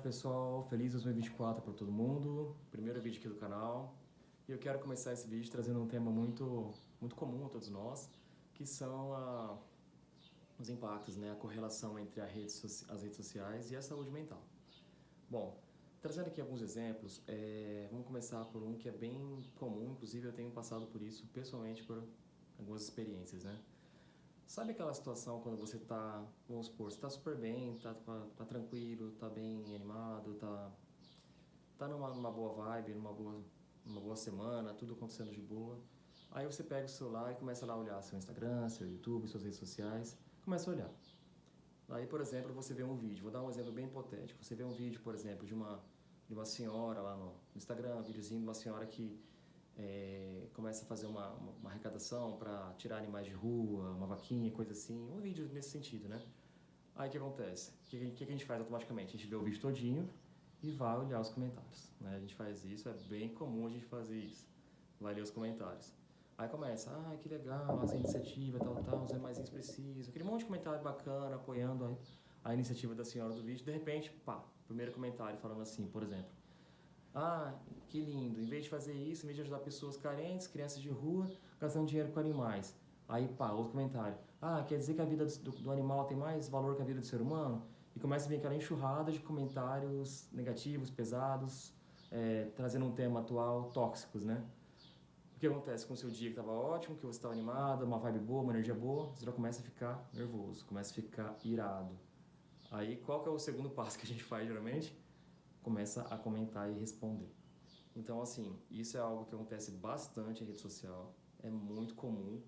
pessoal, feliz 2024 para todo mundo. Primeiro vídeo aqui do canal. E eu quero começar esse vídeo trazendo um tema muito comum a todos nós, que são os impactos, né? A correlação entre as redes sociais e a saúde mental. Bom, trazendo aqui alguns exemplos, vamos começar por um que é bem comum, inclusive eu tenho passado por isso pessoalmente por algumas experiências, né? Sabe aquela situação quando você tá, vamos supor, você tá super bem, tá tranquilo, tá bem animado, tá numa boa vibe, numa boa semana, tudo acontecendo de boa. Aí você pega o celular e começa lá a olhar seu Instagram, seu YouTube, suas redes sociais, começa a olhar. Aí, por exemplo, você vê um vídeo, vou dar um exemplo bem hipotético, você vê um vídeo, por exemplo, de uma senhora lá no Instagram, um videozinho de uma senhora que começa a fazer uma arrecadação para tirar animais de rua, uma vaquinha, coisa assim, um vídeo nesse sentido, né? Aí o que acontece? O que a gente faz automaticamente? A gente vê o vídeo todinho e vai olhar os comentários, né? A gente faz isso, é bem comum a gente fazer isso, vai ler os comentários. Aí começa, que legal, essa iniciativa, tal, os animaizinhos precisam, aquele monte de comentário bacana, apoiando a iniciativa da senhora do vídeo, de repente, pá, primeiro comentário falando assim, por exemplo, que lindo, em vez de fazer isso, em vez de ajudar pessoas carentes, crianças de rua, gastando dinheiro com animais. Aí, pá, outro comentário. Quer dizer que a vida do animal tem mais valor que a vida do ser humano? E começa a vir aquela enxurrada de comentários negativos, pesados, trazendo um tema atual, tóxicos, né? O que acontece com o seu dia que estava ótimo, que você estava animado, uma vibe boa, uma energia boa, você já começa a ficar nervoso, começa a ficar irado. Aí, qual que é o segundo passo que a gente faz, geralmente? Começa a comentar e responder. Então, assim, isso é algo que acontece bastante em rede social, é muito comum,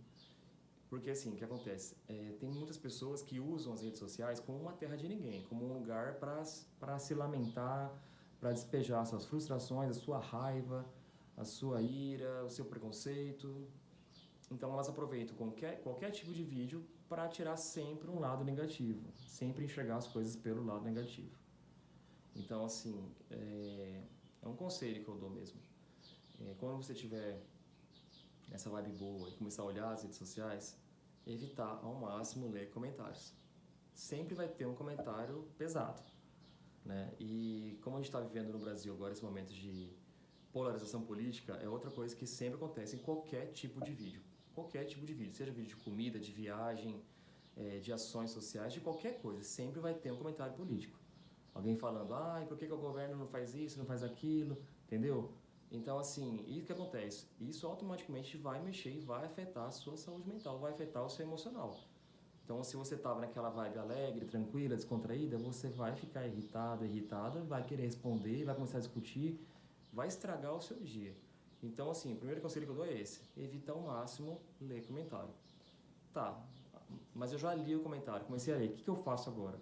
porque assim, o que acontece? Tem muitas pessoas que usam as redes sociais como uma terra de ninguém, como um lugar para se lamentar, para despejar suas frustrações, a sua raiva, a sua ira, o seu preconceito. Então elas aproveitam qualquer tipo de vídeo para tirar sempre um lado negativo, sempre enxergar as coisas pelo lado negativo. Então, assim, é um conselho que eu dou mesmo. Quando você tiver essa vibe boa e começar a olhar as redes sociais, evitar ao máximo ler comentários. Sempre vai ter um comentário pesado, né? E como a gente está vivendo no Brasil agora esse momento de polarização política, é outra coisa que sempre acontece em qualquer tipo de vídeo. Qualquer tipo de vídeo, seja vídeo de comida, de viagem, de ações sociais, de qualquer coisa, sempre vai ter um comentário político. Alguém falando, por que o governo não faz isso, não faz aquilo, entendeu? Então, assim, e o que acontece? Isso automaticamente vai mexer e vai afetar a sua saúde mental, vai afetar o seu emocional. Então, se você estava naquela vibe alegre, tranquila, descontraída, você vai ficar irritado, irritada, vai querer responder, vai começar a discutir, vai estragar o seu dia. Então, assim, o primeiro conselho que eu dou é esse, evita ao máximo ler comentário. Tá, mas eu já li o comentário, comecei a ler, o que eu faço agora?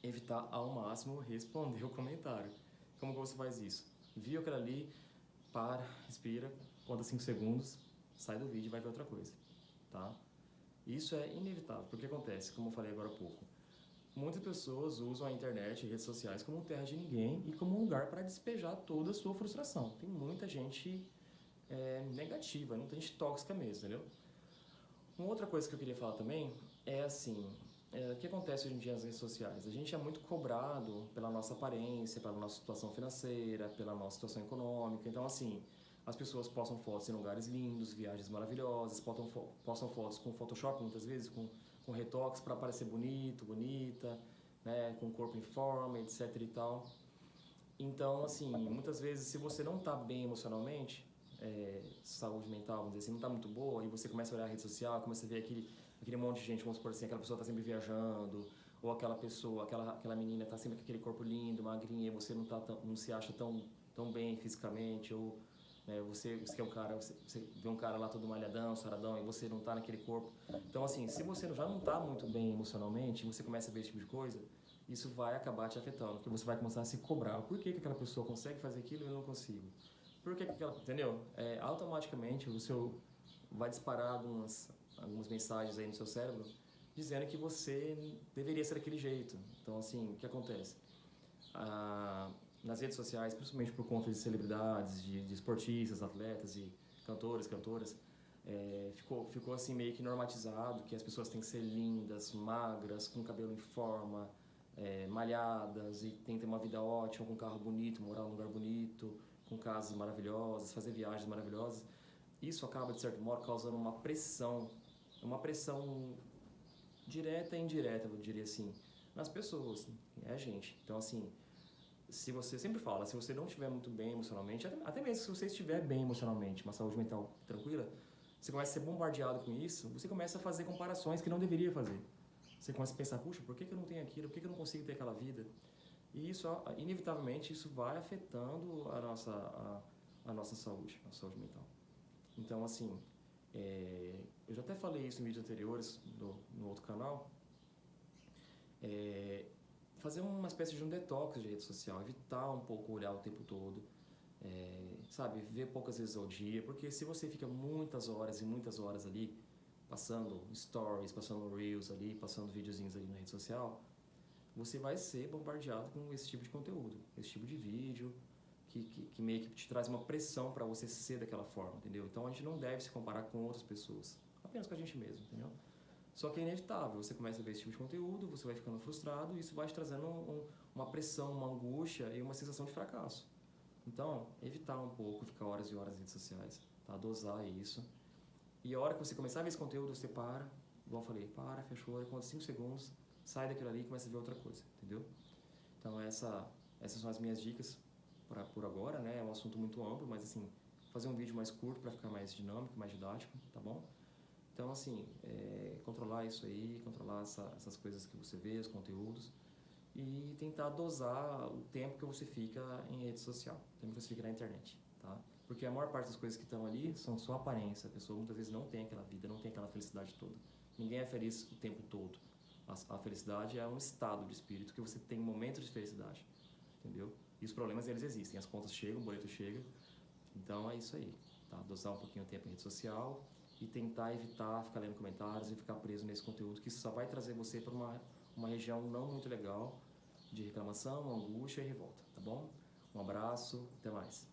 Evitar ao máximo responder o comentário. Como que você faz isso? Viu aquilo ali, para, respira, conta 5 segundos, sai do vídeo e vai ver outra coisa, tá? Isso é inevitável, porque acontece, como eu falei agora há pouco, muitas pessoas usam a internet e redes sociais como terra de ninguém e como um lugar para despejar toda a sua frustração. Tem muita gente negativa, muita gente tóxica mesmo, entendeu? Uma outra coisa que eu queria falar também é assim, o que acontece hoje em dia nas redes sociais? A gente é muito cobrado pela nossa aparência, pela nossa situação financeira, pela nossa situação econômica. Então, assim, as pessoas postam fotos em lugares lindos, viagens maravilhosas, postam fotos com Photoshop, muitas vezes, com retoques para parecer bonito, bonita, né, com o corpo em forma, etc e tal. Então, assim, muitas vezes, se você não está bem emocionalmente, saúde mental, vamos dizer assim, não está muito boa, e você começa a olhar a rede social, começa a ver aquele monte de gente, vamos supor assim, aquela pessoa está sempre viajando, ou aquela pessoa, aquela menina está sempre com aquele corpo lindo, magrinha, e você não se acha tão bem fisicamente, ou você é um cara, você vê um cara lá todo malhadão, saradão, e você não está naquele corpo. Então, assim, se você já não está muito bem emocionalmente, você começa a ver esse tipo de coisa, isso vai acabar te afetando, porque você vai começar a se cobrar. Por que aquela pessoa consegue fazer aquilo e eu não consigo? Por que aquela... Entendeu? Automaticamente o seu vai disparar algumas mensagens aí no seu cérebro dizendo que você deveria ser daquele jeito. Então, assim, o que acontece? Nas redes sociais, principalmente por conta de celebridades, de esportistas, atletas e cantoras, ficou assim meio que normatizado que as pessoas têm que ser lindas, magras, com cabelo em forma, malhadas e tem que ter uma vida ótima, com um carro bonito, morar num lugar bonito, com casas maravilhosas, fazer viagens maravilhosas. Isso acaba, de certo modo, causando uma pressão direta e indireta, eu diria assim, nas pessoas, a gente. Então, assim, se você sempre fala, se você não estiver muito bem emocionalmente, até mesmo se você estiver bem emocionalmente, uma saúde mental tranquila, você começa a ser bombardeado com isso, você começa a fazer comparações que não deveria fazer. Você começa a pensar, puxa, por que eu não tenho aquilo? Por que eu não consigo ter aquela vida? E isso, inevitavelmente, isso vai afetando a nossa saúde mental. Então, assim, eu já até falei isso em vídeos anteriores no outro canal, fazer uma espécie de um detox de rede social, evitar um pouco olhar o tempo todo, sabe, ver poucas vezes ao dia, porque se você fica muitas horas e muitas horas ali, passando stories, passando reels ali, passando videozinhos ali na rede social, você vai ser bombardeado com esse tipo de conteúdo, esse tipo de vídeo, que meio que te traz uma pressão para você ser daquela forma, entendeu? Então a gente não deve se comparar com outras pessoas, apenas com a gente mesmo, entendeu? Só que é inevitável, você começa a ver esse tipo de conteúdo, você vai ficando frustrado e isso vai te trazendo uma pressão, uma angústia e uma sensação de fracasso. Então, evitar um pouco, ficar horas e horas nas redes sociais, tá? Dosar isso. E a hora que você começar a ver esse conteúdo, você para, igual eu falei, para, fechou, e conta 5 segundos, sai daquilo ali e começa a ver outra coisa, entendeu? Então essas são as minhas dicas por agora, né? É um assunto muito amplo, mas assim, fazer um vídeo mais curto para ficar mais dinâmico, mais didático, tá bom? Então, assim, controlar isso aí, controlar essas coisas que você vê, os conteúdos, e tentar dosar o tempo que você fica em rede social, o tempo que você fica na internet, tá? Porque a maior parte das coisas que estão ali são só aparência, a pessoa muitas vezes não tem aquela vida, não tem aquela felicidade toda. Ninguém é feliz o tempo todo. A felicidade é um estado de espírito que você tem momentos de felicidade, entendeu? E os problemas, eles existem, as contas chegam, o boleto chega, então é isso aí, tá? Dosar um pouquinho o tempo em rede social e tentar evitar ficar lendo comentários e ficar preso nesse conteúdo que só vai trazer você para uma região não muito legal de reclamação, angústia e revolta, tá bom? Um abraço, até mais.